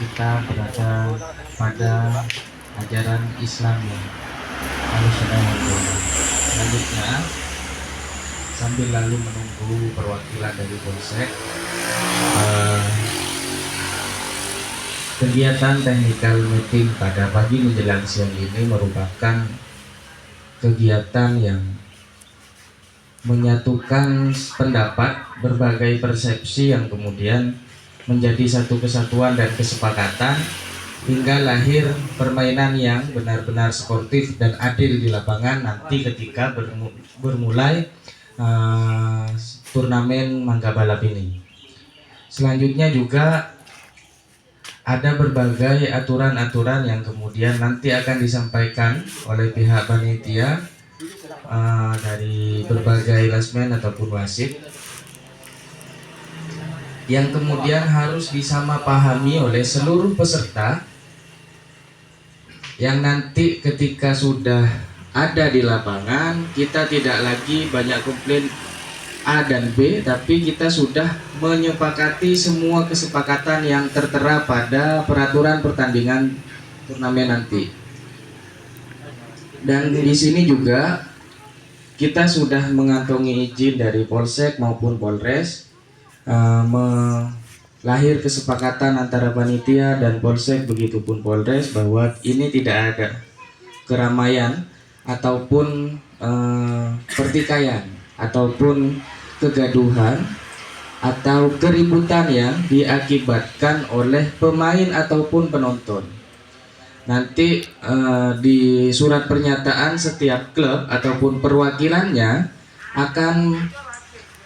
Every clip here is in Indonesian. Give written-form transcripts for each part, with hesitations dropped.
kita berada pada ajaran Islam yang harus yang benar. Selanjutnya, sambil lalu menunggu perwakilan dari Polsek, kegiatan technical meeting pada pagi menjelang siang ini merupakan kegiatan yang menyatukan pendapat, berbagai persepsi yang kemudian menjadi satu kesatuan dan kesepakatan hingga lahir permainan yang benar-benar sportif dan adil di lapangan nanti ketika bermulai turnamen Mangga Balap ini. Selanjutnya juga ada berbagai aturan-aturan yang kemudian nanti akan disampaikan oleh pihak panitia dari berbagai lasmen ataupun wasit yang kemudian harus disamapahami oleh seluruh peserta yang nanti ketika sudah ada di lapangan kita tidak lagi banyak komplain A dan B, tapi kita sudah menyepakati semua kesepakatan yang tertera pada peraturan pertandingan turnamen nanti. Dan di sini juga kita sudah mengantongi izin dari Polsek maupun Polres, lahir kesepakatan antara panitia dan Polsek begitupun Polres bahwa ini tidak ada keramaian ataupun pertikaian ataupun kegaduhan atau keributan yang diakibatkan oleh pemain ataupun penonton. Nanti di surat pernyataan setiap klub ataupun perwakilannya akan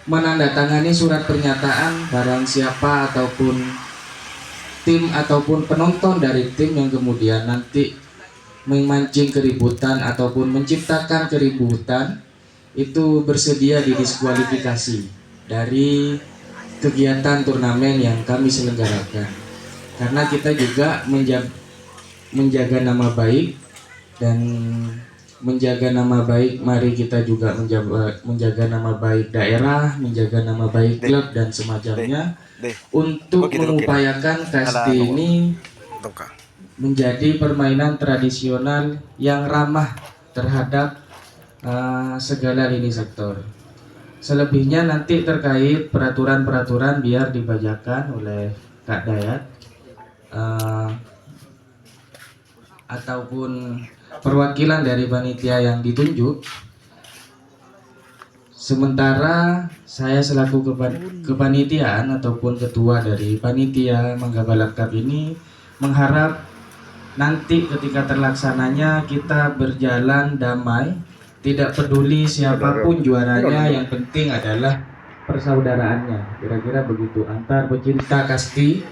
menandatangani surat pernyataan barang siapa ataupun tim ataupun penonton dari tim yang kemudian nanti memancing keributan ataupun menciptakan keributan itu bersedia didiskualifikasi dari kegiatan turnamen yang kami selenggarakan, karena kita juga menjaga nama baik, dan menjaga nama baik mari kita juga menjaga nama baik daerah, menjaga nama baik klub dan semacamnya untuk mengupayakan kasti ini menjadi permainan tradisional yang ramah terhadap segala lini sektor. Selebihnya nanti terkait peraturan-peraturan biar dibacakan oleh Kak Dayat ataupun perwakilan dari panitia yang ditunjuk. Sementara saya selaku kepanitiaan ataupun ketua dari panitia Mangga Balap Cup ini mengharap nanti ketika terlaksananya kita berjalan damai, tidak peduli siapapun juaranya, yang penting adalah persaudaraannya. Kira-kira begitu antar pecinta kasti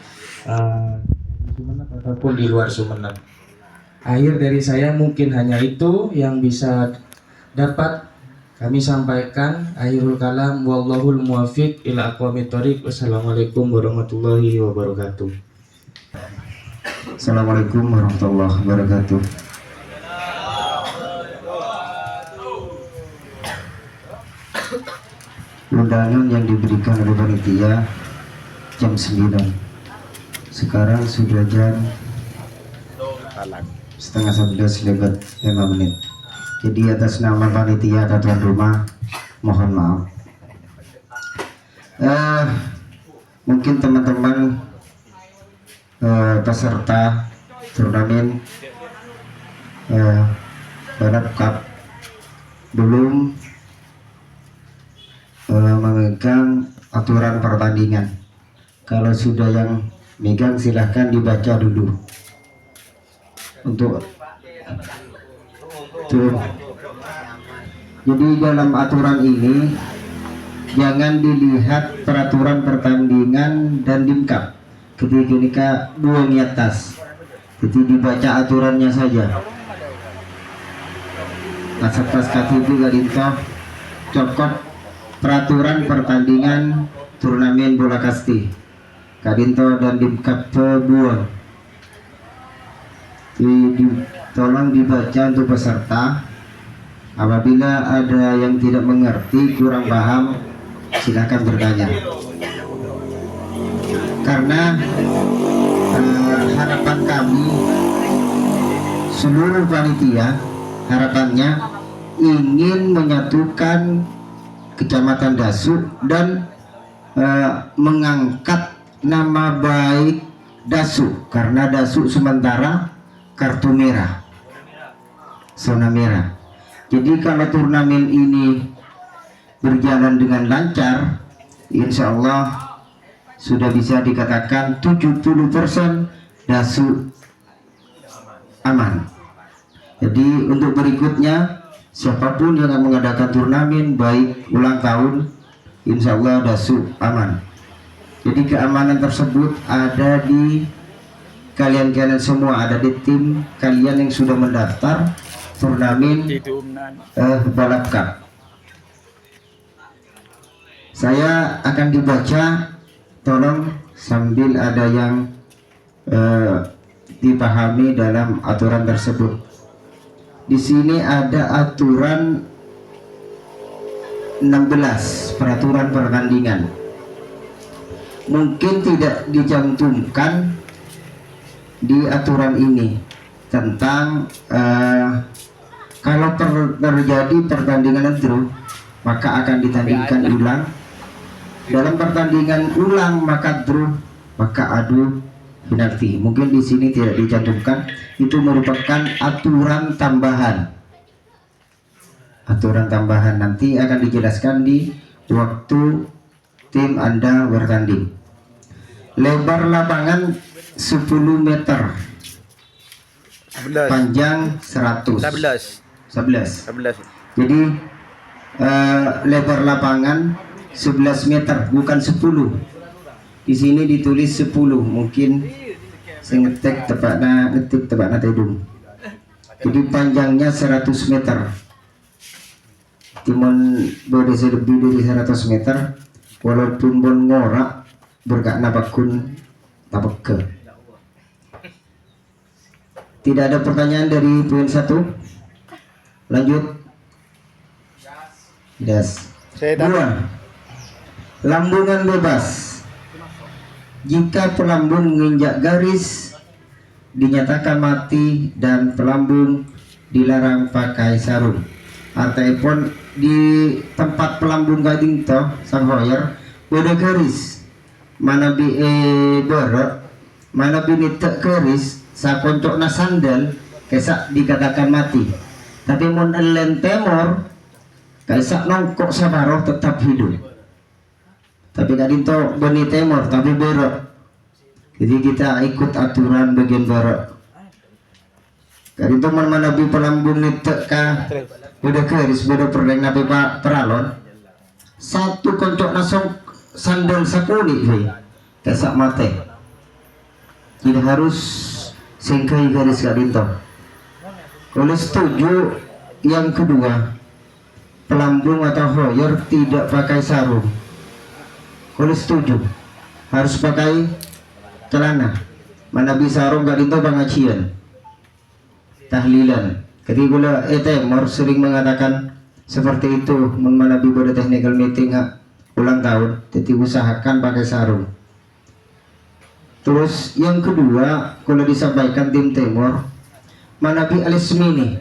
Sumeneb ataupun di luar Sumeneb. Akhir dari saya mungkin hanya itu yang bisa dapat kami sampaikan. Akhirul kalam, wallahul muwaffiq ila aqwamit thoriq. Wassalamualaikum warahmatullahi wabarakatuh. Assalamualaikum warahmatullahi wabarakatuh. Undangan yang diberikan oleh panitia jam 9. Sekarang sudah jam setengah 11 lewat 5 menit. Jadi atas nama panitia dan tuan rumah mohon maaf. Mungkin teman-teman peserta turnamen Balap Cup belum memegang aturan pertandingan. Kalau sudah yang megang silahkan dibaca dulu untuk tuh. Jadi dalam aturan ini jangan dilihat peraturan pertandingan dan dimkap ketika dua di atas, jadi dibaca aturannya saja. Kasat KTP Gadinto cokot peraturan pertandingan turnamen bola kasti Kadinto dan dimkap Buon. Tolong dibaca untuk peserta. Apabila ada yang tidak mengerti, kurang paham, silakan bertanya. Karena seluruh panitia harapannya ingin menyatukan Kecamatan Dasuk dan mengangkat nama baik Dasuk, karena Dasuk sementara kartu merah, zona merah. Jadi kalau turnamen ini berjalan dengan lancar, insya Allah sudah bisa dikatakan 70% Dasuk aman. Jadi untuk berikutnya siapapun yang akan mengadakan turnamen baik ulang tahun, insya Allah Dasuk aman. Jadi keamanan tersebut ada di kalian-kalian semua, ada di tim kalian yang sudah mendaftar turnamen balap cup. Saya akan dibaca, tolong sambil ada yang dipahami dalam aturan tersebut. Di sini ada aturan 16 peraturan pertandingan. Mungkin tidak dicantumkan di aturan ini tentang kalau terjadi pertandingan draw maka akan ditandingkan ulang. Dalam pertandingan ulang maka draw maka adu penalti. Mungkin di sini tidak dicantumkan, itu merupakan aturan tambahan. Aturan tambahan nanti akan dijelaskan di waktu tim Anda bertanding. Lebar lapangan 10 meter, 11. panjang 100. 11. Jadi lebar lapangan 11 meter, bukan 10. Di sini ditulis 10, mungkin saya ngetik tepatnya tedung. Jadi panjangnya 100 meter. Timun berdesa lebih dari 100 meter, walaupun bon ngorak berkak napakun tapeke. Tidak ada pertanyaan dari poin 1. Lanjut. Yes. 2. Lambungan bebas. Jika pelambung menginjak garis dinyatakan mati dan pelambung dilarang pakai sarung. Artinya di tempat pelambung gading toh sang hoyer beda garis, mana bi berok, mana bi nitek garis sa koncok na sandal kesak dikatakan mati. Tapi mun elen temor kesak nongkok sabaroh tetap hidup. Tapi kadang itu beni temor tapi berok. Jadi kita ikut aturan bagian berok. Kadang itu mana bi pelambung nitek ka beda keris beda perdeng nabi peralon. Satu koncok nasong sandal sakuni kesak mate. Tidak harus singkai garis kadang itu. Kalau setuju yang kedua, pelambung atau hoyer tidak pakai sarung. Kalau setuju harus pakai celana. Mana bisa sarung gak itu pengajian tahlilan. Ketika gula temor sering mengatakan seperti itu, mana pada technical meeting ulang tahun, jadi usahakan pakai sarung. Terus yang kedua, kalau disampaikan tim temor, mana alis mini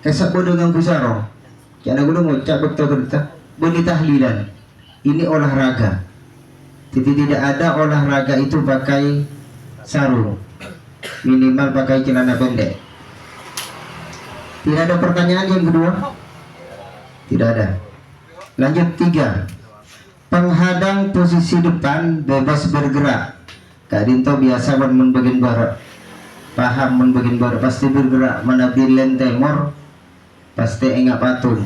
kesak bodoh dengan sarung. Karena gula ngucap berita beli tahlilan. Ini olahraga. Jadi tidak ada olahraga itu pakai sarung. Minimal pakai celana pendek. Tidak ada pertanyaan yang kedua? Tidak ada. Lanjut 3. Penghadang posisi depan bebas bergerak. Kak Dinto biasa membagian barat. Paham membagian barat pasti bergerak. Mana bilen temor pasti enggak patung.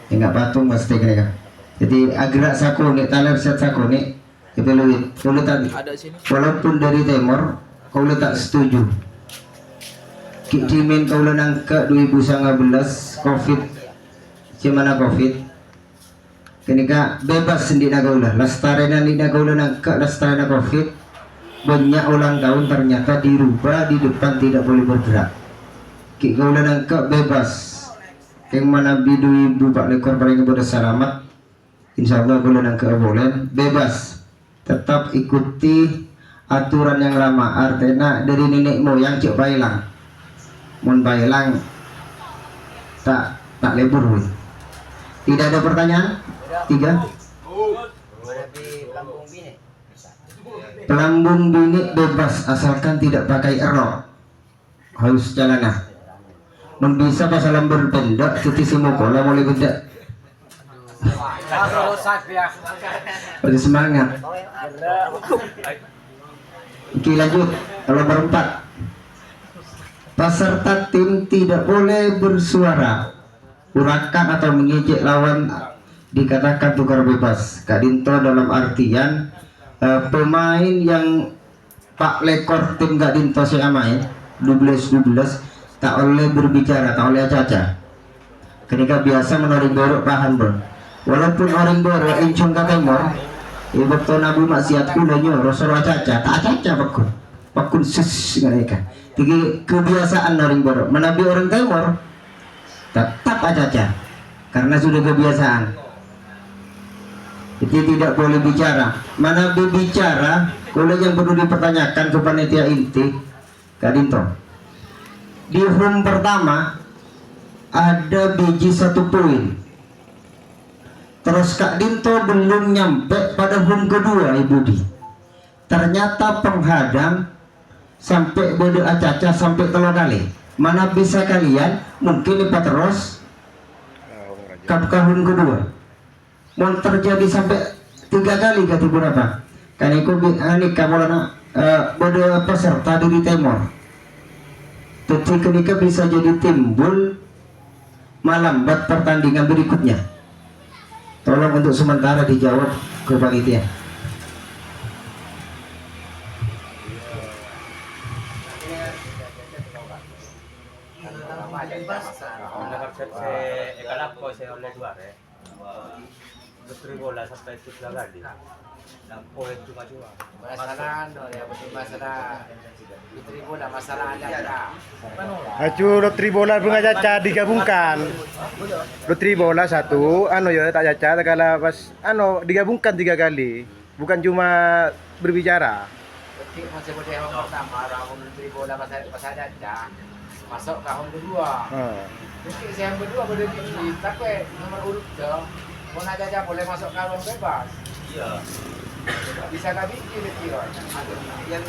Enggak patung pasti kena. Jadi agak sakone taler set sakone itu lebih kalau tadi walaupun dari temor kau tak setuju kikimin kau nangka 2019 covid cemana covid kenika bebas sendiri nagaulah lastarena ni nagaulah nangka lastarena covid banyak ulang tahun ternyata dirubah di depan tidak boleh bergerak kik kau nangka bebas yang mana bidu ibu pak lekor paling kepada selamat. Insya Allah boleh dan keboleh bebas, tetap ikuti aturan yang lama. Artinya dari nenek moyang cek bailang mun bailang tak lebur we. Tidak ada pertanyaan? 3. Pelambung bini bebas asalkan tidak pakai erok. Harus jalanah. Mun bisa pasal lambur pendek cuti semokola boleh beda. Pada semangat. Oke, lanjut. Kalau berempat, peserta tim tidak boleh bersuara, urakan atau mengejek lawan dikatakan tukar bebas. Kak Dinto dalam artian pemain yang Pak lekor tim Kak Dinto saya main 12 tak oleh berbicara, tak oleh caca. Ketika biasa menarik borok pahan bro. Walaupun orang borok incung ke temor, ibu tu nabi maksiat kulanya rasul caca, tak caca pakun sus mereka. Tiga kebiasaan orang borok. Menabi orang temor, tetap caca, karena sudah kebiasaan. Jadi tidak boleh bicara. Mana bicara, kalau yang perlu dipertanyakan ke panitia inti, Kak Dinto. Di home pertama ada biji 1 poin. Terus Kak Dinto belum nyampe pada home kedua, Ibu Di. Ternyata penghadang sampai bodoh acaca sampai 3 kali. Mana bisa kalian mungkin lipat terus ke home kedua. Mau terjadi sampai 3 kali kata berapa? Kan iku ani kamu bodoh peserta dari temor. Ketika bisa jadi timbul melambat pertandingan berikutnya. Tolong untuk sementara dijawab ke panitia. Betri bola sampai 3 kali. Dan poin cuma-cuma. Masalah betri bola masalah ada. Acu lotri bola bunga caca digabungkan. Lotri bola 1, ya tak caca kala pas digabungkan 3 kali. Bukan cuma berbicara. Berarti masih boleh yang pertama orang betri bola pas ada masuk ke round kedua. Jadi yang kedua boleh tapi nomor urut dong. Mau aja boleh masuk ke ruang bebas. Iya. Bisa kah kira-kira? Yang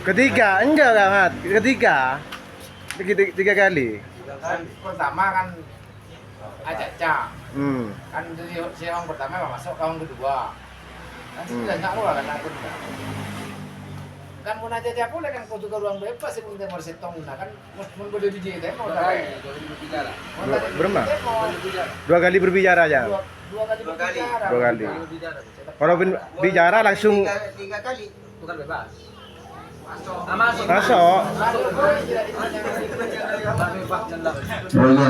Ketiga enggak banget. Tiga kali. Kan pertama kan aja. Kan dari yang pertama masuk ke round kedua. Kan sudah enggak luar kan aku. Kan mau aja boleh kan kau juga ruang bebas yang minta mersetong kan mau boleh biji demo tapi berapa? 2 kali berbicara aja. 2 kali. Kalau bicara langsung 3 kali bukan bebas. masuk. Oh iya,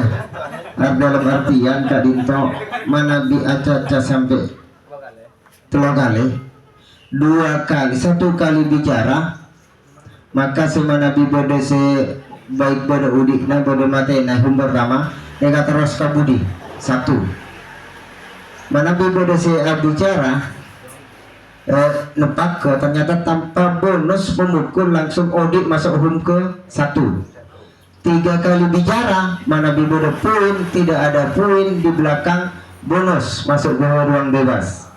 dalam artian Kak Dinto mana bi acaca sampai 3 kali, 2 kali, 1 kali bicara, maka semana bi bodoh se baik bodoh udik na bodoh mate na hum pertama nega terus kabudi 1. Mana bi bodoh se bicara nepak ke ternyata tanpa bonus pemukul langsung audit masuk home ke 1. 3 kali bicara mana bibodo poin tidak ada poin di belakang bonus masuk ke ruang bebas.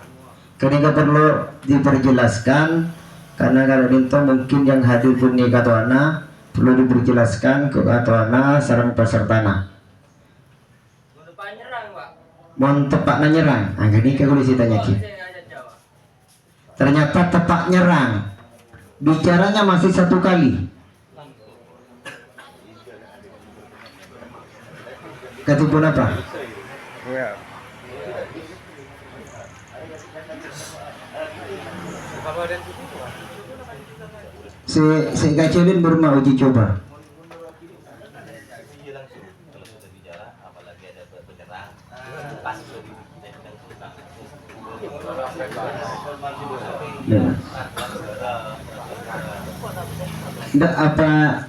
Ketika perlu diperjelaskan karena kalau Dinto mungkin yang hadir pun ni katuana perlu diperjelaskan ke katuana sarang pesertana. Mau tepak nyerang, ini kalau ditanya ki. Ternyata tepak nyerang, bicaranya masih 1 kali. Ketipun apa? Ya. Si Kacelin baru mau uji coba.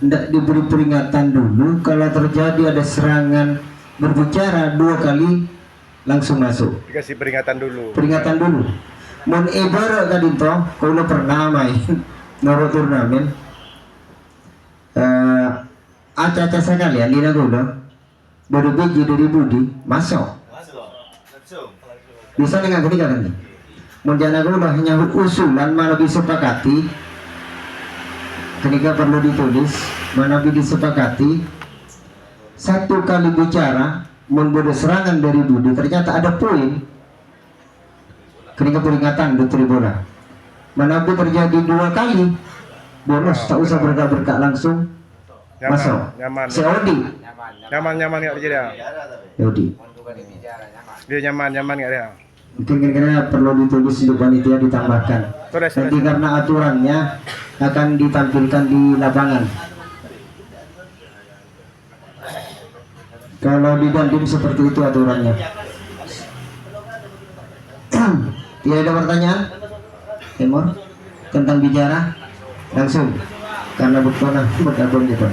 Ndak diberi peringatan dulu kalau terjadi ada serangan berbicara 2 kali langsung masuk. Dikasih peringatan dulu. Peringatan dulu. Mon ibarat Kak Dinto, kalau pernah main noro turnamen aca-aca sekalian di nagola baru biji dari budi masuk bisa dengan gini kan nih menjana nagola hanya usulan malah disepakati ketika perlu ditulis mana disepakati satu kali bicara membuat serangan dari budi ternyata ada poin ketika peringatan di tribuna mana terjadi 2 kali bonus tak usah berkak langsung masuk nyaman Odi Nyaman. nggak dia Odi Mau juga dibicara nyaman. dia nyaman nggak dia mungkin kira-kira perlu ditulis di panitia ditambahkan nanti karena aturannya akan ditampilkan di lapangan kalau di Dandim seperti itu aturannya. Tidak ada pertanyaan Timur tentang bicara langsung karena bergabung gitu.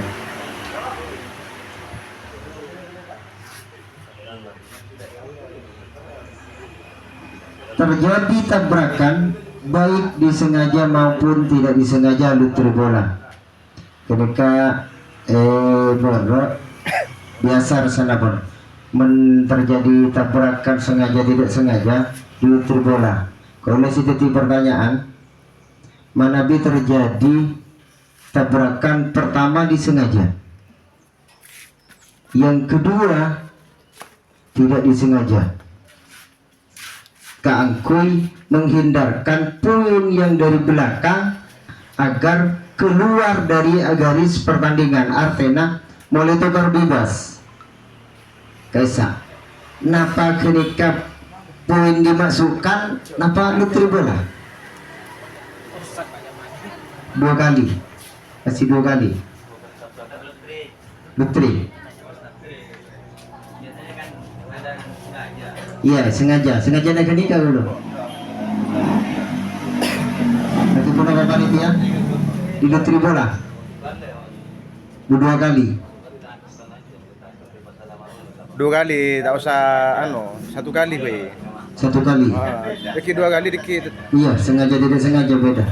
Terjadi tabrakan baik disengaja maupun tidak disengaja lutri bola ketika bola biasa sana pun terjadi tabrakan sengaja tidak sengaja di lutri bola. Kalau masih titik pertanyaan mana bi terjadi tabrakan pertama disengaja, yang kedua tidak disengaja. Keangkui menghindarkan puin yang dari belakang agar keluar dari garis pertandingan artinya mulai tukar bebas kaisa napa ketika poin dimasukkan napa lutri bola 2 kali kasih 2 kali lutri iya sengaja naik nikah dulu nanti pun ada panitia di lutri bola 2 kali 2 kali tak usah 1 kali be 1 kali dikit 2 kali dikit iya sengaja tidak sengaja beda.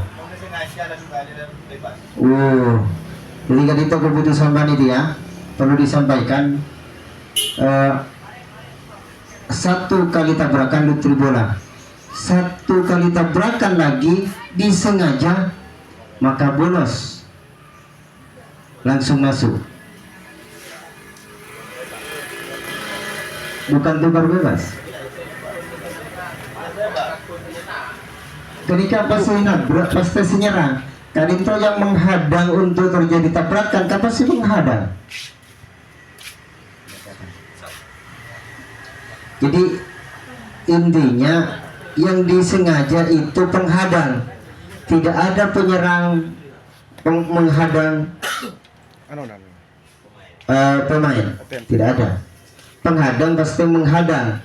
Jadi kan itu keputusan panitia perlu disampaikan 1 kali tabrakan lutri bola 1 kali tabrakan lagi disengaja maka bonus langsung masuk bukan tukar bebas ketika pasti nyerang kadito yang menghadang untuk terjadi tabrakan kan pasti menghadang. Jadi intinya yang disengaja itu penghadang, tidak ada penyerang menghadang pemain, tidak ada. Penghadang pasti menghadang,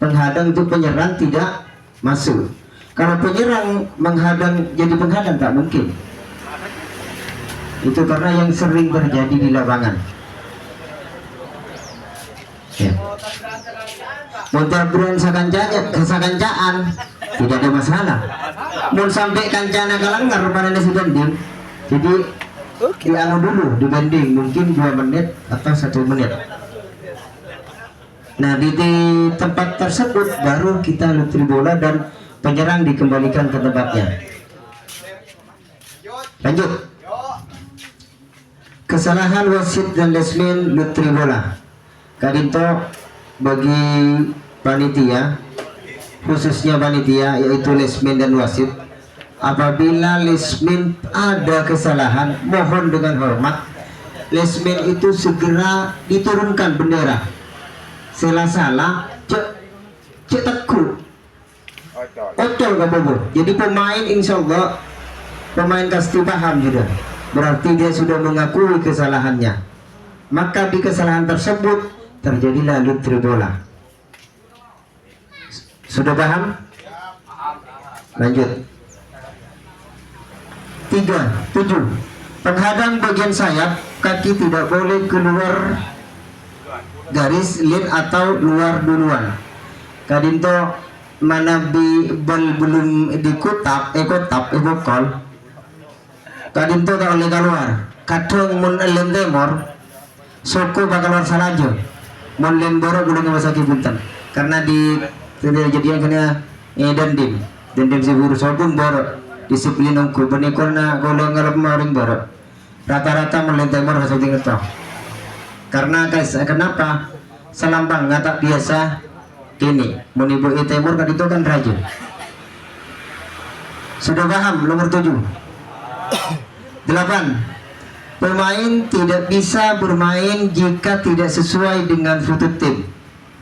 penghadang itu penyerang tidak masuk. Kalau penyerang menghadang jadi penghadang tak mungkin. Itu karena yang sering terjadi di lapangan. Ya. Montabruan sakancaan tidak ada masalah. Mau sampai kancana kalanggar pada nasi banding. Jadi dianu dulu dibanding mungkin 2 menit atau 1 menit. Nah di tempat tersebut baru kita lutri bola dan penyerang dikembalikan ke tempatnya. Lanjut. Kesalahan wasit dan lesmen lutri bola. Kadinto bagi panitia, khususnya panitia yaitu lesmen dan wasit, apabila lesmen ada kesalahan, mohon dengan hormat lesmen itu segera diturunkan bendera. Salah cek teguh ocol gak bobo. Jadi pemain insya Allah pemain pasti paham juga, berarti dia sudah mengakui kesalahannya, maka di kesalahan tersebut terjadilah lutri bola. Sudah paham? Lanjut. 7. Penghadang bagian sayap kaki tidak boleh keluar garis lin atau luar duluan. Kadinto mana belum dikutap kol kadinto tak oleh keluar kadang mun elem temor Soko bakal luar salajo. Molen borok boleh ngemasaki punten. Karena di kejadian kena dendim siburu sokun borok. Disiplin ungku benikona golong ngalap maring borok. Rata-rata molen temor hasut ngetok. Karena kenapa? Salambang ngata biasa ini menibu temor kan itu kan raja. Sudah paham nomor 7. 8. Pemain tidak bisa bermain jika tidak sesuai dengan foto tim.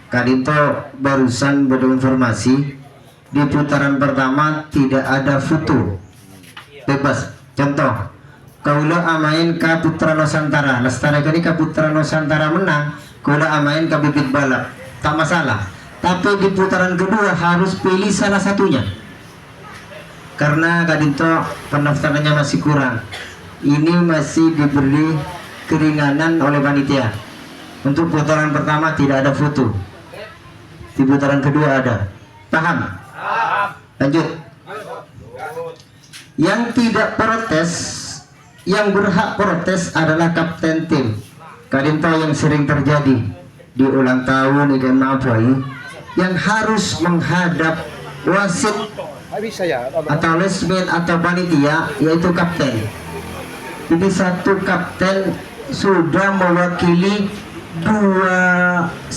Kadito barusan berinformasi di putaran pertama tidak ada foto bebas. Contoh, kaula amain ka Putra Nusantara, Lestari kini ka Putra Nusantara menang, kaula amain ka Bibit Balap, tak masalah. Tapi di putaran kedua harus pilih salah satunya. Karena kadito pendaftarannya masih kurang. Ini masih diberi keringanan oleh panitia. Untuk putaran pertama tidak ada foto. Di putaran kedua ada. Paham? Lanjut. Yang tidak protes, yang berhak protes adalah kapten tim. Kalian tahu yang sering terjadi di ulang tahun ikan Maboi, yang harus menghadap wasit atau lesmen atau panitia, yaitu kapten. Jadi satu kapten sudah mewakili 12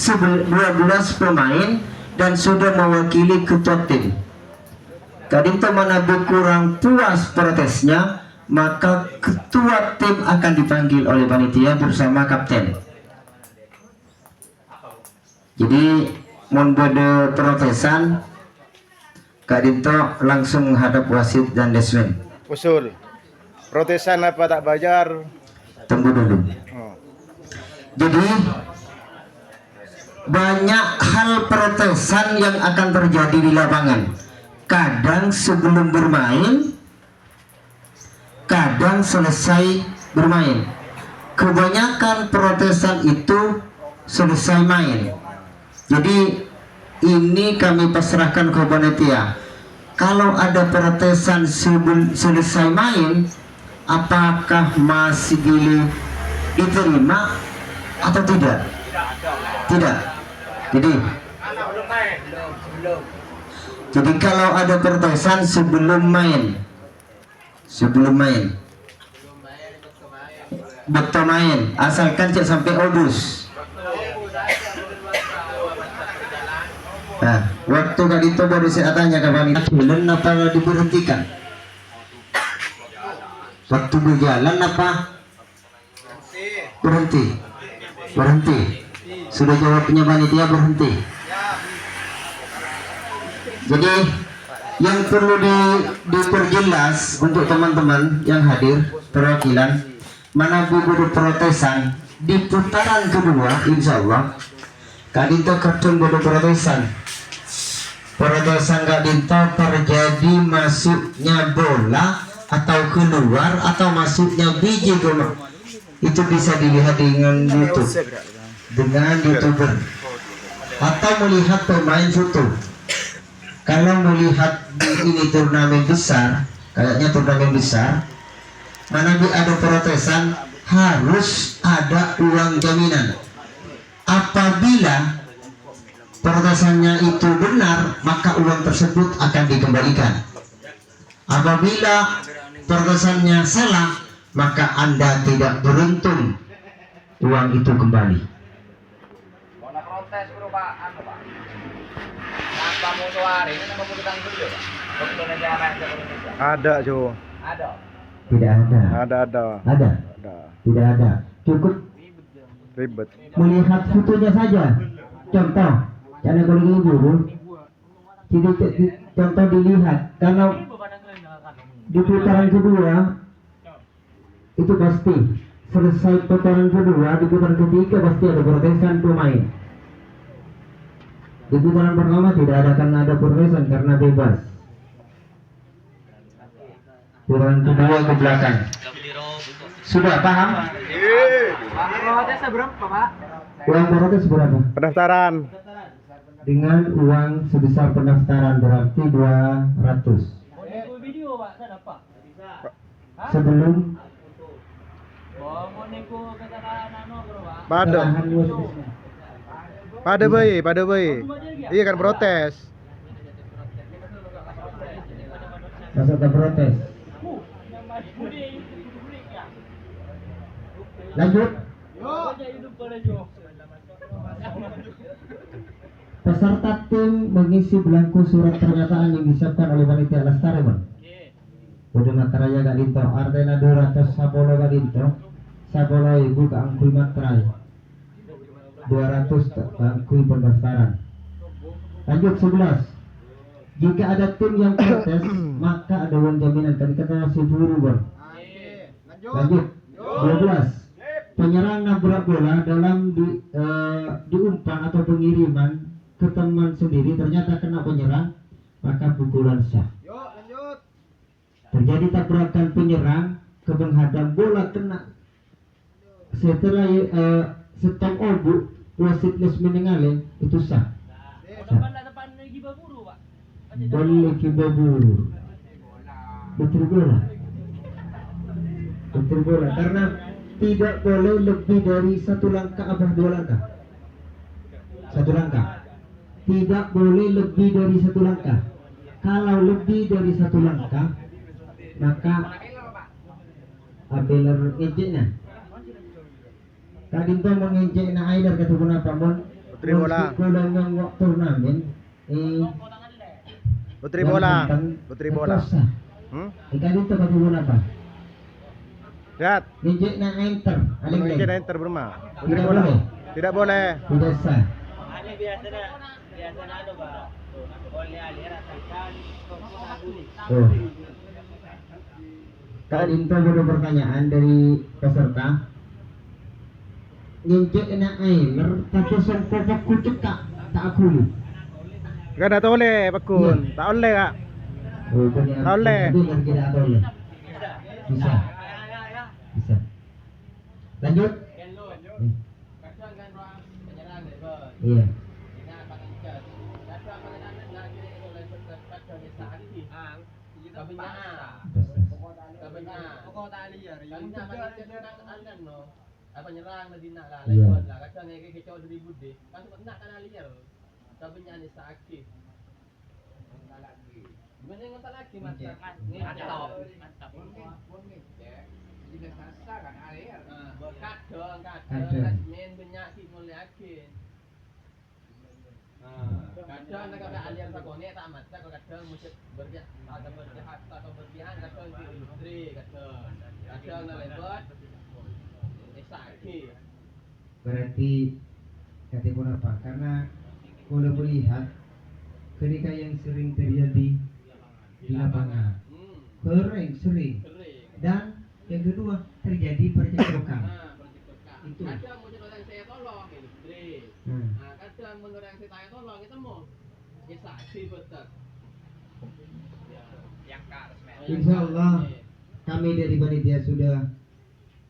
pemain dan sudah mewakili ketua tim. Kadang mana kurang puas protesnya, maka ketua tim akan dipanggil oleh panitia bersama kapten. Jadi mon bode protesan, kadang langsung menghadap wasit dan desmen. Usul. Protesan apa tak bayar? Tunggu dulu. Jadi banyak hal protesan yang akan terjadi di lapangan. Kadang sebelum bermain, kadang selesai bermain. Kebanyakan protesan itu selesai main. Jadi ini kami pasrahkan ke panitia. Kalau ada protesan selesai main, apakah masih diterima atau tidak? Tidak. Jadi kalau ada protesan sebelum main, betul main, asalkan cek sampai obus. Nah, waktu kali itu baru saya tanya ke panitia, apa diberhentikan? Waktu berjalan apa? Berhenti. Sudah jawabnya panitia berhenti. Jadi yang perlu diperjelas untuk teman-teman yang hadir perwakilan, mana buku protesan di putaran kedua, insya Allah kadinto kadung bodo protesan kadinto terjadi masuknya bola atau keluar atau masuknya biji gol, itu bisa dilihat dengan YouTube, dengan YouTuber, atau melihat pemain foto. Kalau melihat ini turnamen besar, kayaknya turnamen besar, mana ada protesan, harus ada uang jaminan. Apabila protesannya itu benar, maka uang tersebut akan dikembalikan. Apabila protesannya salah, maka Anda tidak beruntung uang itu kembali. Mau protes bro Pak, Pak. Apa mutuari ini nama putusan dulu Pak? Untuk negara Indonesia. Ada, Jo. Ada. Tidak ada. Ada. Tidak ada. Cukup Ribet. melihat fotonya saja. Contoh, karena kalau ini guru, contoh dilihat. Kalau di putaran kedua itu pasti selesai putaran kedua, di putaran ketiga pasti ada protesan pemain. Di putaran pertama tidak ada karena ada protesan karena bebas. Putaran kedua ke belakang. Sudah paham? Protesnya berapa Pak? Uang protes berapa? Pendaftaran. Dengan uang sebesar pendaftaran berarti 200. Sebelum Pada. Lahan luas bisnya. Pada bayi. Iya kan protes. Masa tak protes. Lanjut. Peserta tim mengisi belangku surat pernyataan yang disiapkan oleh panitia Lestari, Bang. Udah materaya gak dinto, Ardena 200 Sapolo gak dinto, Sapolo ibu keangkui materai 200 keangkui pendaftaran. Lanjut 11. Jika ada tim yang protes, maka ada uang jaminan. Tadi kata si peluru, Bang. Lanjut 12. Penyerang nabrak bola dalam diumpan atau pengiriman ke teman sendiri ternyata kena penyerang, maka pukulan sah. Terjadi tabrakan penyerang ke penghadang, bola kena setelah setang obu wasit les menengale, itu sah. Boleh kibaburu betul bola karena tidak boleh lebih dari satu langkah apa 2 langkah. Satu langkah. Tidak boleh lebih dari satu langkah. Kalau lebih dari satu langkah, maka abeler ngejeknya. Kadin to mengejekna aider kata pun apa mon. Putri bola. Kulang yang waktu turnamen Putri bola. Kadin to kata pun apa? Lihat. Ngejekna enter. Mungkin enter berma. Putri Tidak bola. boleh. Tidak boleh. Tidak sah. Oh. Kak Dinto ada pertanyaan dari peserta. Nginjek enak ailer tapi sengkok kucek tak akuli. Gak ada boleh Pakun. Tak boleh kak. Oh, Tak boleh. Tidak boleh. Bisa. Bisa. Lanjut. Iya. Penyerang na din na Iya. lalay la kasi nga kay Chaudhry Budde kasi na kanaliyar sabi niya ni sa aki talaki guna yung talaki mantap mantap hindi sasa kan aliyar kadang men banyak si mulai aki kadang nagka-aliyar sa kone tak mata kadang musik berjah atau berbihan kadang si industri kadang na lebat Berarti kata pun apa? Karena kalau melihat ketika yang sering terjadi di lapangan, sering, dan yang kedua terjadi percekcokan. Itu. Kadang menurut yang saya tolong, industri. Kadang menurut yang saya tolong itu mau saksi betul. Yang Insya Allah kami dari panitia sudah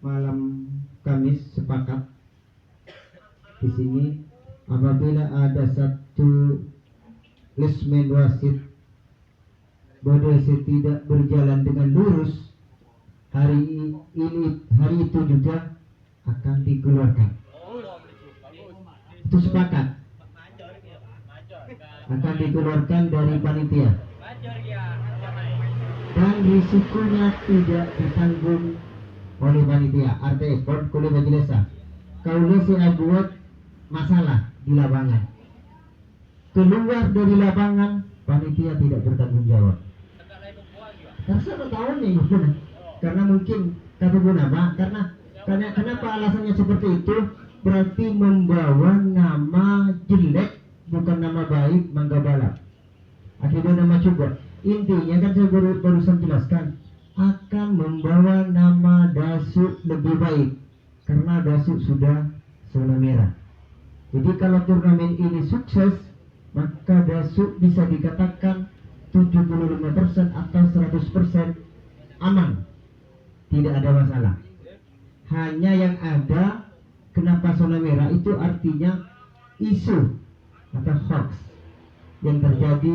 malam Kamis sepakat di sini apabila ada satu lesmen wasit tidak berjalan dengan lurus, hari itu juga akan dikeluarkan. Itu sepakat akan dikeluarkan dari panitia dan risikonya tidak ditanggung oleh panitia. Artinya pon kuliah majelis kalau saya buat masalah di lapangan keluar dari lapangan, panitia tidak bertanggung jawab. Terserah tahun nih karena mungkin kata apa? Karena kenapa alasannya seperti itu? Berarti membawa nama jelek, bukan nama baik Mangga Balap. Akibat nama coba. Intinya kan saya barusan jelaskan akan membawa nama Dasuk lebih baik karena Dasuk sudah zona merah. Jadi kalau turnamen ini sukses, maka Dasuk bisa dikatakan 75% atau 100% aman, tidak ada masalah. Hanya yang ada kenapa zona merah itu artinya isu atau hoax yang terjadi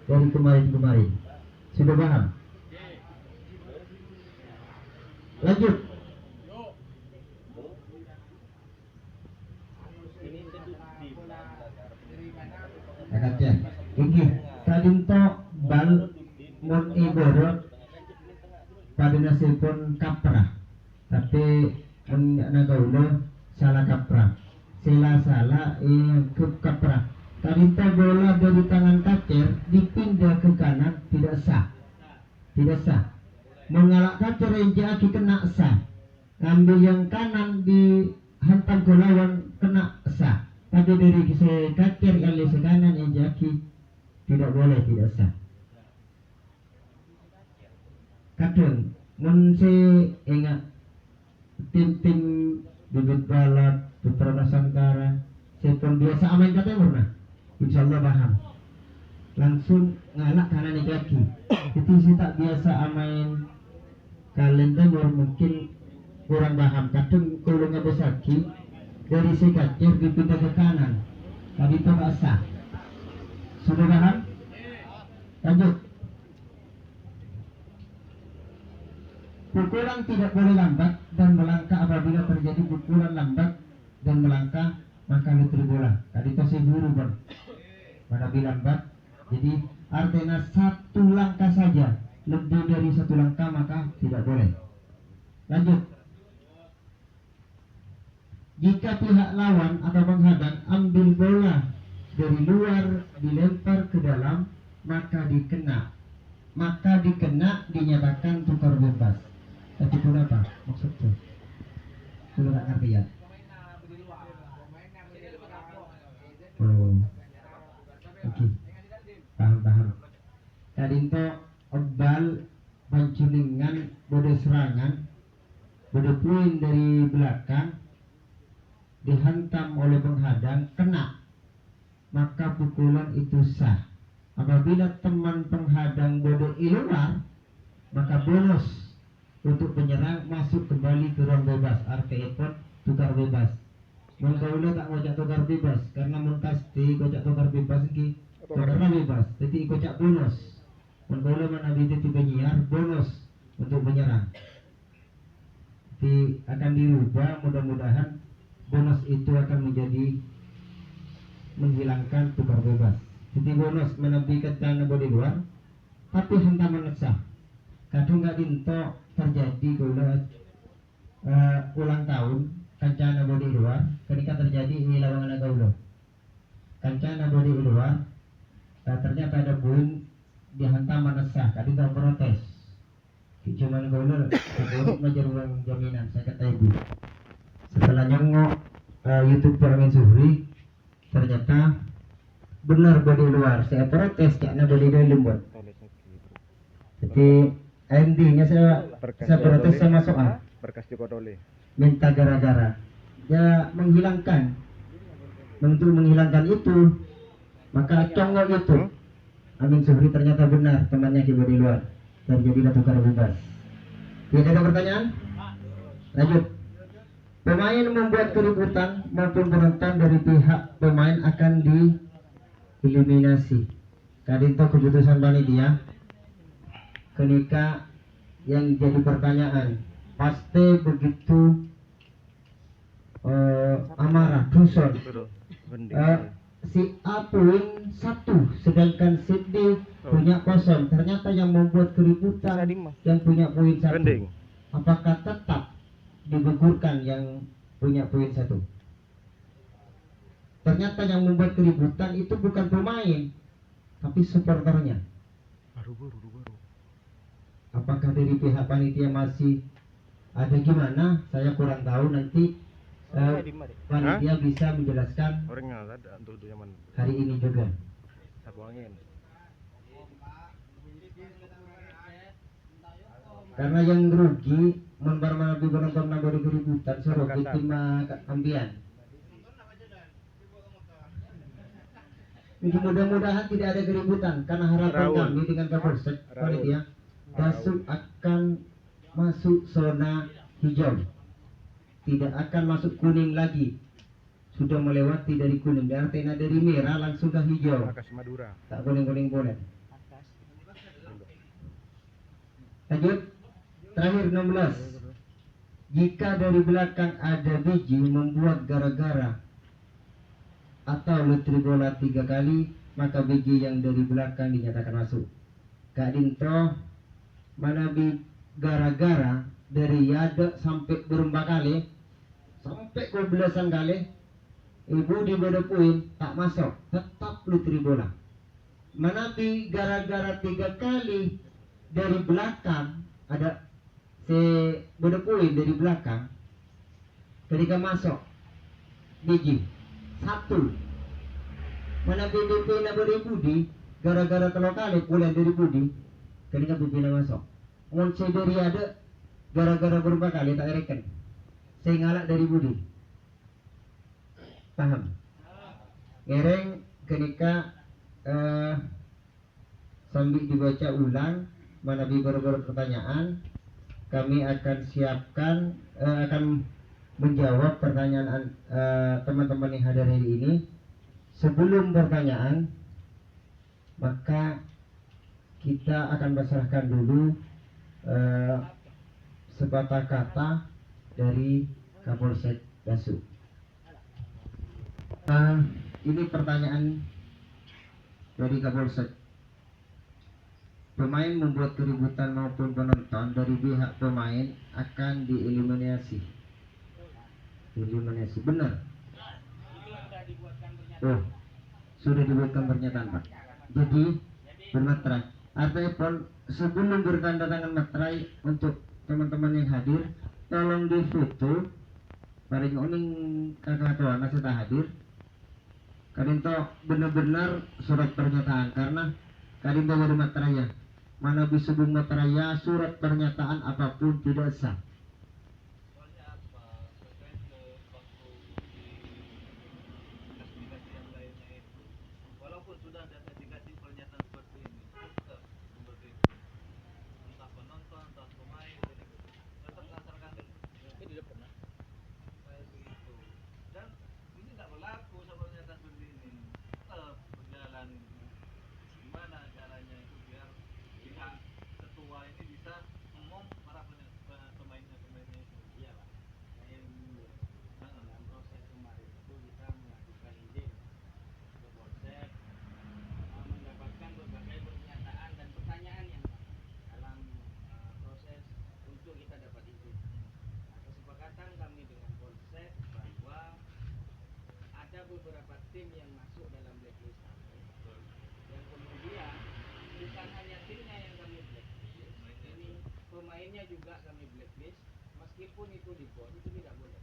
dari kemarin-kemarin. Sudah paham? Lanjut. sepon kaprah, tapi nagaulo salah kaprah, salah ke kaprah. Kadita bola dari tangan kacer dipindah ke kanan tidak sah, tidak sah. Mengalak kacer yang jaki kena sah, ambil yang kanan dihantam ke lawan kena sah. Tapi dari kacer yang di kanan yang jaki tidak boleh, tidak sah. Kadang mense ingat tim-tim bibit balap Putra Nusantara sepon biasa amain kata pernah, insya Allah paham. Langsung ngalak kanan kaki. Itu sih tak biasa amain kalian timur mungkin kurang paham. Kadang kalau nggak besaki dari si kacir dipindah ke kanan, tadi itu nggak sah. Sudah paham? Lanjut. Pukulan tidak boleh lambat dan melangkah. Apabila terjadi pukulan lambat dan melangkah maka lutri bola. Tadi itu saya guru bang. Apabila lambat, jadi artinya satu langkah saja, lebih dari satu langkah maka tidak boleh. Lanjut. Jika pihak lawan atau menghadang ambil bola dari luar dilempar ke dalam maka dikena dinyatakan tukar bebas. Tapi apa maksudnya? Sudah tak ngerti ya? Oh, oke, paham. Kadinto obal pancuningan bode serangan, bode poin dari belakang dihantam oleh penghadang kena, maka pukulan itu sah. Apabila teman penghadang bode luar, maka bonus untuk penyerang masuk kembali ke ruang bebas. Artinya tukar bebas. Mengkaulah tak ngocak tukar bebas karena mengkasti kocak tukar bebas ki tukarnya bebas. Jadi kocak bonus. Mengkaulah mana bisa penyiar bonus untuk penyerang. Jadi akan dirubah, mudah-mudahan bonus itu akan menjadi menghilangkan tukar bebas. Jadi bonus menebikan tanah bodi luar, tapi hantaman sah. Kadang nggak dinto terjadi kalau ulang tahun kancana bodi luar, ketika terjadi di lawangan gaulo kancana bodi luar, ternyata ada buin dihantam manesah, kadang tak protes. Cuman gaulo mengajar uang jaminan, saya kata ibu. Setelah nyongok YouTube Amin Zuhri, ternyata benar bodi luar, saya protes karena bodi dalam buat. Jadi endingnya saya protes sama soal berkas Jokodole minta gara-gara ya untuk menghilangkan itu maka congok itu Amin Zuhri ternyata benar temannya di bodi luar dan jadilah tukar bebas. Tidak ada pertanyaan? Lanjut. Pemain membuat keributan maupun penonton dari pihak pemain akan dieliminasi. Kadinto keputusan panitia ketika yang jadi pertanyaan pasti begitu amarah dusun si A poin 1 sedangkan si D punya kosong, ternyata yang membuat keributan yang punya poin 1, apakah tetap digugurkan yang punya poin 1? Ternyata yang membuat keributan itu bukan pemain tapi supporternya. Apakah dari pihak panitia masih ada gimana? Saya kurang tahu, nanti panitia bisa menjelaskan hari ini juga. Karena yang rugi mempermanapi penonton nabari keributan serogi tim ambian. Mudah-mudahan tidak ada keributan karena harapan kami dengan Kapolsek panitia akan masuk zona hijau, tidak akan masuk kuning lagi, sudah melewati dari kuning, artinya dari merah langsung ke hijau, tak kuning-kuning boleh. Lanjut. Terakhir 16. Jika dari belakang ada biji membuat gara-gara atau lutri bola 3 kali, maka biji yang dari belakang dinyatakan masuk. Kak Dinto mana gara-gara dari Yada sampai berempat kali, sampai ke belasan kali, ibu di Bodopuin tak masuk, tetap lu tribola. Menapi gara-gara 3 kali dari belakang, ada si Bodopuin dari belakang, ketika masuk biji 1. Menapi BP na Budi, gara-gara kalau kali pulang dari Budi, ketika BP na masuk. Ngon dari ada gara-gara berapa kali tak reken. Saya ngalak dari Budi. Paham? Ngereng ketika sambil dibaca ulang menabi beberapa pertanyaan, kami akan siapkan akan menjawab pertanyaan teman-teman yang hadir hari ini. Sebelum pertanyaan, maka kita akan pasrahkan dulu sepatah kata dari Kapolsek Dasu. Ini pertanyaan dari Kapolsek. Pemain membuat keributan maupun penonton dari pihak pemain akan dieliminasi. Eliminasi benar. Oh, sudah dibuatkan pernyataan Pak. Jadi bermaterai. Artinya sebelum bertanda tangan materai untuk teman-teman yang hadir, tolong difoto. Paling oning kakak tua nasi tak hadir. Kalian tahu benar-benar surat pernyataan karena kalian tahu dari materainya. Mana bisa sebelum materainya surat pernyataan apapun tidak sah. Beberapa tim yang masuk dalam blacklist kami, yang kemudian bukan hanya timnya yang kami blacklist, ini pemainnya juga kami blacklist, meskipun itu di bawah itu tidak boleh.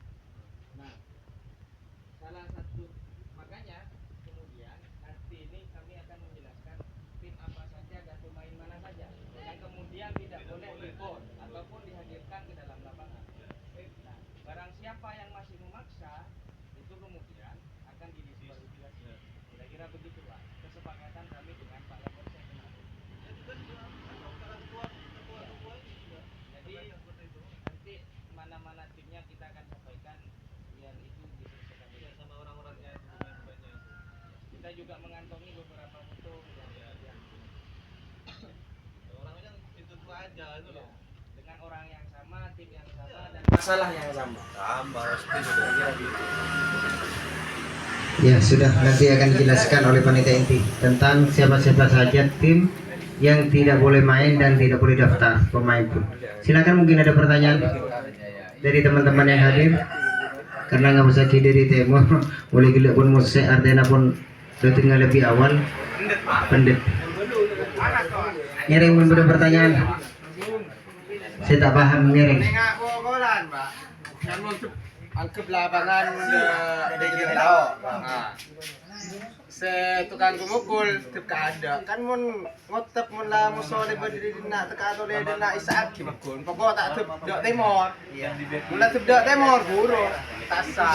Nah, salah satu makanya kemudian nanti ini kami akan menjelaskan tim apa saja dan pemain mana saja yang kemudian tidak boleh di bawah ataupun dihadirkan ke dalam lapangan. Nah, barang siapa yang masih memaksa itu kemudian akan didiskualifikasi. Kira-kira begitu Pak, kesepakatan kami dengan Pak Kapolsek kemarin. Jadi nanti mana-mana timnya kita akan sampaikan biar itu diselesaikan sama orang-orangnya. Kita juga mengantongi beberapa foto yang orangnya itu aja itu loh. Dengan orang yang sama, tim yang sama dan masalah yang sama. Sama, kira-kira gitu. Ya sudah, nanti akan dijelaskan oleh panitia inti tentang siapa-siapa saja tim yang tidak boleh main dan tidak boleh daftar pemain pun. Silakan, mungkin ada pertanyaan dari teman-teman yang hadir. Karena nggak bisa dari temo, boleh gila pun musik Ardena pun tinggal lebih awal. Pendek. Nyering memberi pertanyaan. Saya tak paham nyering. Angkep lapangan dari tau. Tukang kumukul teka ada kan mun ngotep mun la muso le berdiri dina teka atau le dina isaat kimakun pokok tak tep dok temor mula tep dok temor buru tasa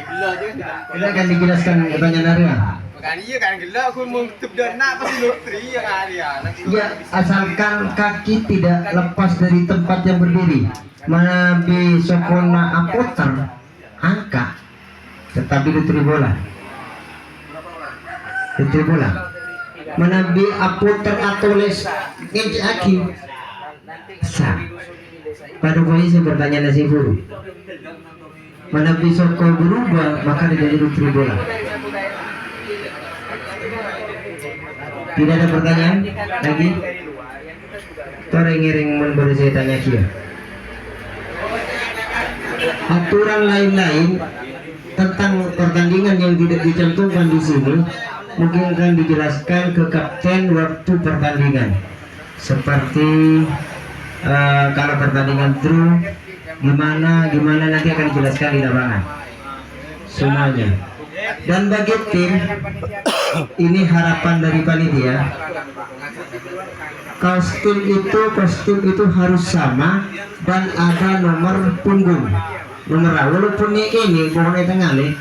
gila je Silakan dijelaskan pertanyaan Arya. bukan iya kan gila aku mun tep dok nak pasti lotri ya Arya Ya, asalkan kaki tidak lepas dari tempat yang berdiri. Menabi sokona apoter angka tetapi di bola. Di bola. Menabi apoter atulis ngejaki sah. Pada posisi pertanyaan nasi guru. Menabi soko berubah maka tidak jadi bola. Tidak ada pertanyaan lagi? Toreng-iring memberi saya tanya kia. Aturan lain-lain tentang pertandingan yang tidak dicantumkan di sini mungkin akan dijelaskan ke kapten waktu pertandingan. Seperti kalau pertandingan draw gimana nanti akan dijelaskan di lapangan semuanya. Dan bagi tim ini harapan dari panitia, kostum itu harus sama dan ada nomor punggung, nomor walaupun ini pokoknya tengah nih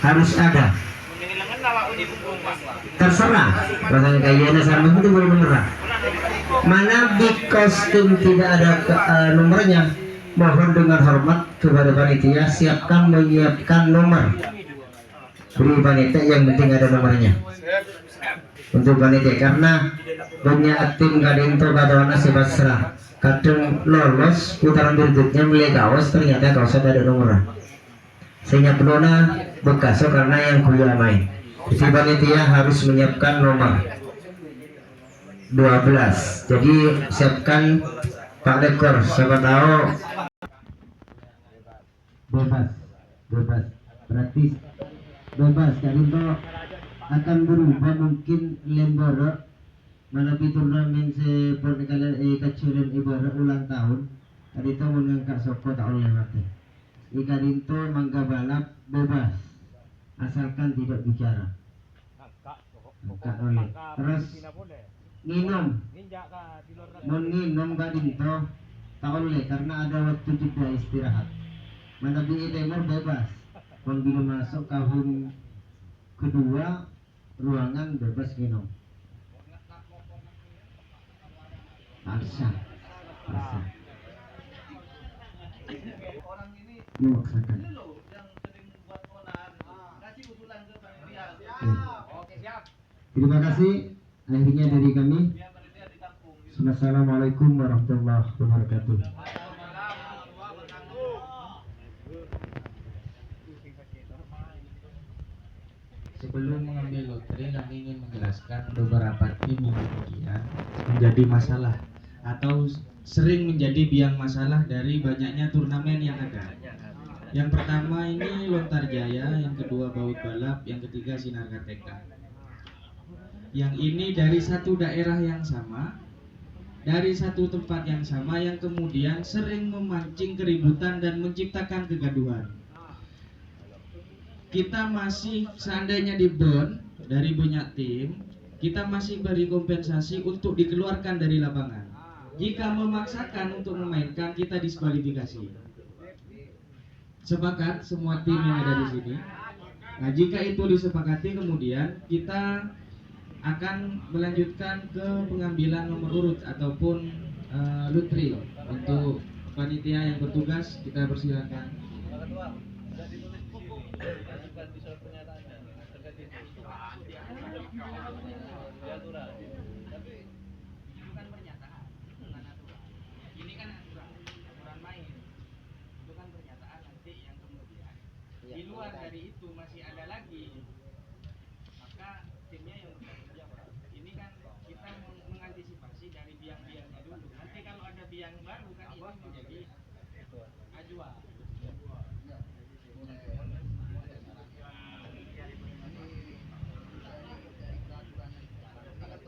harus ada, terserah rasanya kayaknya sama itu boleh menyerah. Mana di kostum tidak ada nomornya, mohon dengan hormat kepada panitia siapkan menyiapkan nomor beri panitia, yang penting ada nomornya untuk panitia, karena banyak tim kadento kadang sebasrah kadang lolos putaran berikutnya mulai kaos ternyata kaosnya ada nomornya sehingga penona bekas karena yang kuliah main. Jadi panitia harus menyiapkan nomor 12. Jadi siapkan Pak Dekor, siapa tahu bebas berarti bebas kadento akan berubah mungkin lembara melalui turnamen sepernikahan kecilan ibarat ulang tahun kadito mengangkat soko tak oleh mati kadito mangga balap bebas asalkan tidak bicara tak oleh. Terus minum kadito tak oleh karena ada waktu juga istirahat. Menabi timur bebas kalau belum masuk tahun kedua ruangan bebas minum. Paksa. Memaksakan. Ya. Terima kasih. Akhirnya dari kami. Assalamualaikum warahmatullahi wabarakatuh. Sebelum mengambil lotre, kami ingin menjelaskan beberapa tim yang demikian menjadi masalah atau sering menjadi biang masalah dari banyaknya turnamen yang ada. Yang pertama ini Lontar Jaya, yang kedua Baut Balap, yang ketiga Sinar KTK. Yang ini dari satu daerah yang sama, dari satu tempat yang sama, yang kemudian sering memancing keributan dan menciptakan kegaduhan. Kita masih seandainya di bond dari banyak tim, kita masih beri kompensasi untuk dikeluarkan dari lapangan. Jika memaksakan untuk memainkan, kita diskualifikasi. Sepakat semua tim yang ada di sini. Nah, jika itu disepakati, kemudian kita akan melanjutkan ke pengambilan nomor urut ataupun lutri. Untuk panitia yang bertugas, kita persilakan. Ini kan aturan main. Itu kan pernyataan nanti yang kemudian di luar dari itu masih ada lagi, maka timnya yang bertanggung jawab. Ini kan kita mengantisipasi dari biang-biangnya dulu. Nanti kalau ada biang baru kan itu menjadi ajuan.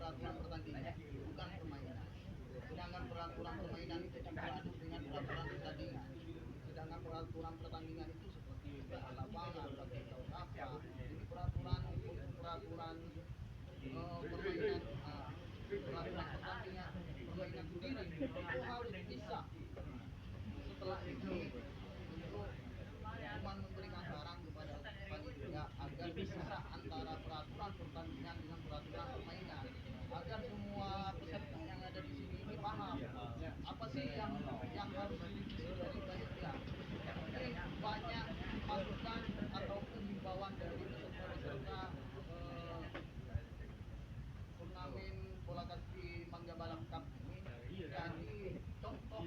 Peraturan pertandingan bukan permainan. Sedangkan peraturan permainan itu diatur dengan peraturan pertandingan. Sedangkan peraturan pertandingan itu seperti lapangan, bagi apa. Jadi peraturan permainan, peraturan pertandingan, permainan sendiri itu harus bisa. Setelah itu untuk cuman memberikan saran kepada panitia agar bisa antara peraturan pertandingan dengan peraturan permainan, agar semua peserta yang ada di sini ini paham apa sih yang harus direvisi dari panitia. Mungkin banyak masukan ataupun himbauan dari peserta turnamen bola kaki Mangga Balap Cup ini. Jadi contoh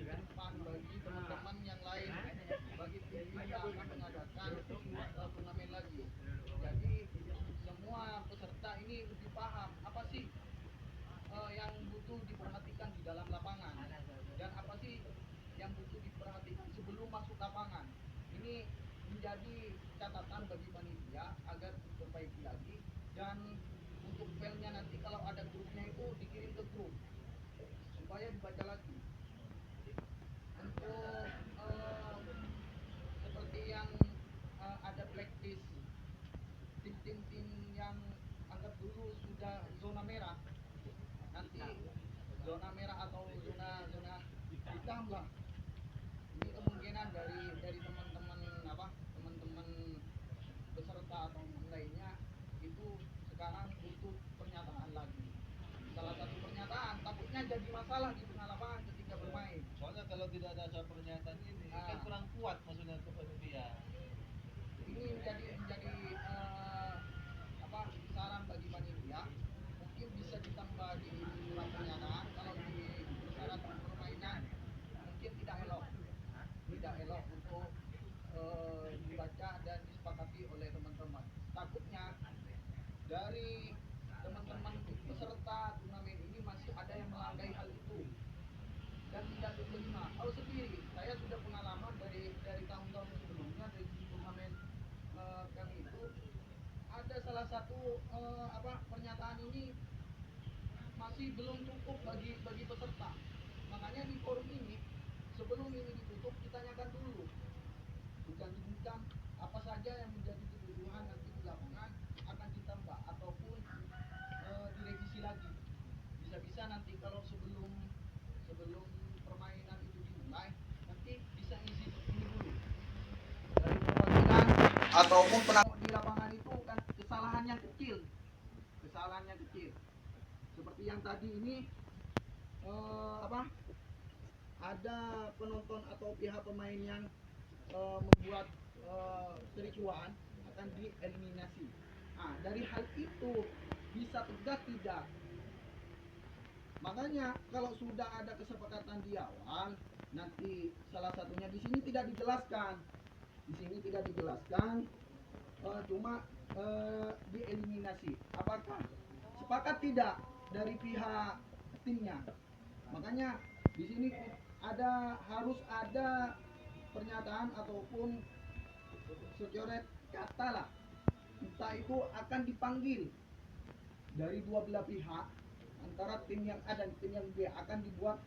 ini menjadi catatan bagi panitia agar diperbaiki lagi, dan untuk filenya nanti kalau ada grupnya itu dikirim ke grup supaya dibaca lagi. Untuk seperti yang ada blacklist tim-tim yang anggap dulu sudah zona merah, nanti zona merah atau zona hitam lah. Ini kemungkinan dari teman-teman teman-teman peserta atau lainnya itu sekarang butuh pernyataan lagi. Salah satu pernyataan takutnya jadi masalah di tengah lapangan ketika bermain. Soalnya kalau tidak ada acara pernyataan ini kan kurang kuat maksudnya ke panitia. Ini menjadi saran bagi panitia, mungkin bisa ditambah di surat pernyataan kalau di syarat permainan mungkin tidak elok untuk dibaca dan disepakati oleh teman-teman. Takutnya dari teman-teman peserta turnamen ini masih ada yang melanggar hal itu dan tidak diterima. Kalau sendiri, saya sudah pengalaman dari tahun-tahun sebelumnya dari turnamen kami itu ada salah satu pernyataan ini masih belum cukup bagi peserta. Makanya di forum ini sebelum ini ditutup ditanyakan dulu, bukan apa saja yang menjadi kebutuhan nanti di lapangan akan ditambah ataupun direvisi lagi. Bisa-bisa nanti kalau sebelum permainan itu dimulai nanti bisa isi ini dulu dari perwakilan ataupun penanggung di lapangan itu kan kesalahannya kecil. Seperti yang tadi ini ada penonton atau pihak pemain yang membuat kericuan akan dieliminasi. Nah, dari hal itu bisa tegas tidak? Makanya kalau sudah ada kesepakatan di awal, nanti salah satunya di sini tidak dijelaskan. Cuma dieliminasi. Apakah sepakat tidak dari pihak timnya? Makanya di sini harus ada pernyataan ataupun secoret kata lah, entah itu akan dipanggil dari dua belah pihak, antara tim yang A dan tim yang B akan dibuat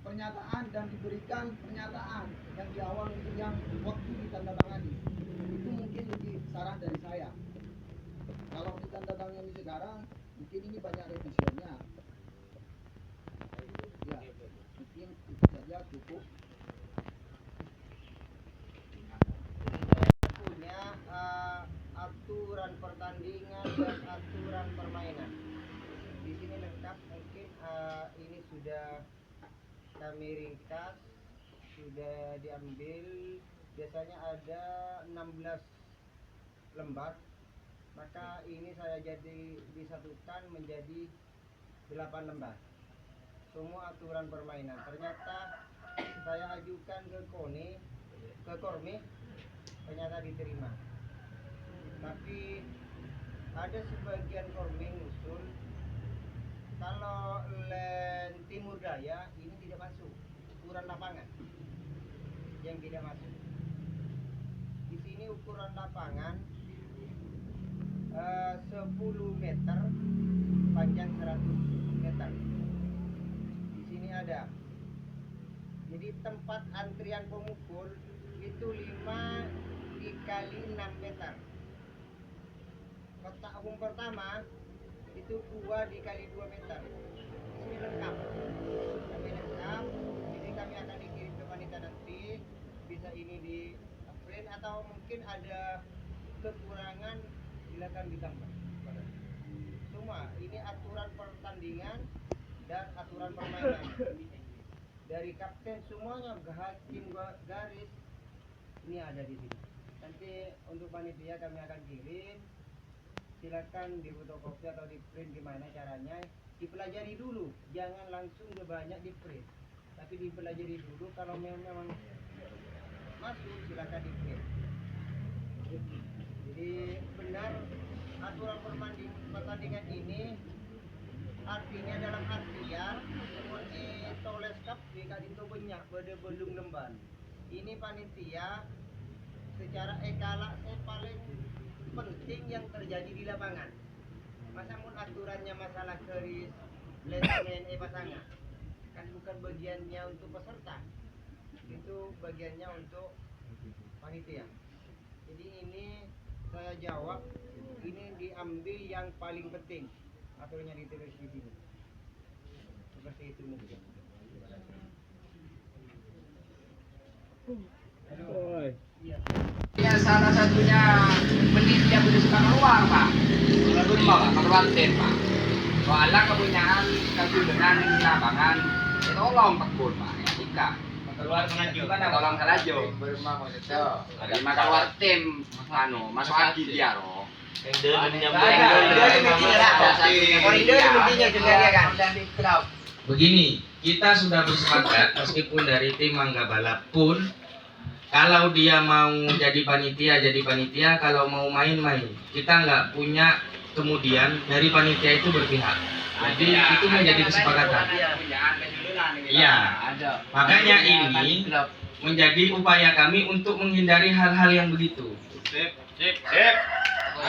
pernyataan dan diberikan pernyataan yang di awal untuk yang waktu ditandatangani. Itu mungkin lebih saran dari saya. Kalau ditandatangani sekarang mungkin ini banyak revisinya. Ya, mungkin itu saja cukup. Punya aturan pertandingan dan aturan permainan. Di sini lengkap, mungkin ini sudah kami ringkas, sudah diambil. Biasanya ada 16 lembar, maka ini saya jadi disatukan menjadi 8 lembar. Semua aturan permainan. Ternyata saya ajukan ke Kormi, ternyata diterima. Tapi ada sebagian Kormi usul kalau Len Timur Daya ini tidak masuk, ukuran lapangan yang tidak masuk. Di sini ukuran lapangan 10 meter, panjang 100 meter. Di sini ada. Jadi tempat antrian pemukul itu 5 dikali 6 meter. Kotak umum pertama itu 2 dikali 2 meter. Ini lengkap. Jadi kami akan dikirim ke panitia nanti. Bisa ini di print atau mungkin ada kekurangan silakan ditambah. Semua ini aturan pertandingan dan aturan permainan. Dari kapten semuanya, hakim garis ini ada di sini. Nanti untuk panitia kami akan kirim. Silakan di fotokopi atau di print, gimana caranya, dipelajari dulu, jangan langsung banyak di print, tapi dipelajari dulu. Kalau memang masuk silakan di print. Jadi benar aturan pertandingan ini artinya dalam artian seperti toles cup di kadin banyak pada belum lemban. Ini panitia secara ekala saya paling penting yang terjadi di lapangan. Masa mun aturannya masalah keris, lesmen, pasangan kan bukan bagiannya untuk peserta, itu bagiannya untuk panitia. Jadi ini saya jawab, ini diambil yang paling penting aturannya ditulis di sini. Seperti itu mungkin. Ya salah satunya penelitian sudah suka keluar pak, keluar tim pak. Soalnya kepunyaan kejudenan di lapangan, ya tolong tekun pak, ya ikan. Keluar mengajo, tolong kerajo. Lima keluar tim, masuk lagi dia loh. Begini, kita sudah bersepakat meskipun dari tim Mangga Balap pun kalau dia mau jadi panitia, kalau mau main-main. Kita nggak punya kemudian dari panitia itu berpihak. Jadi itu menjadi kesepakatan. Iya. Makanya ini menjadi upaya kami untuk menghindari hal-hal yang begitu. Sip.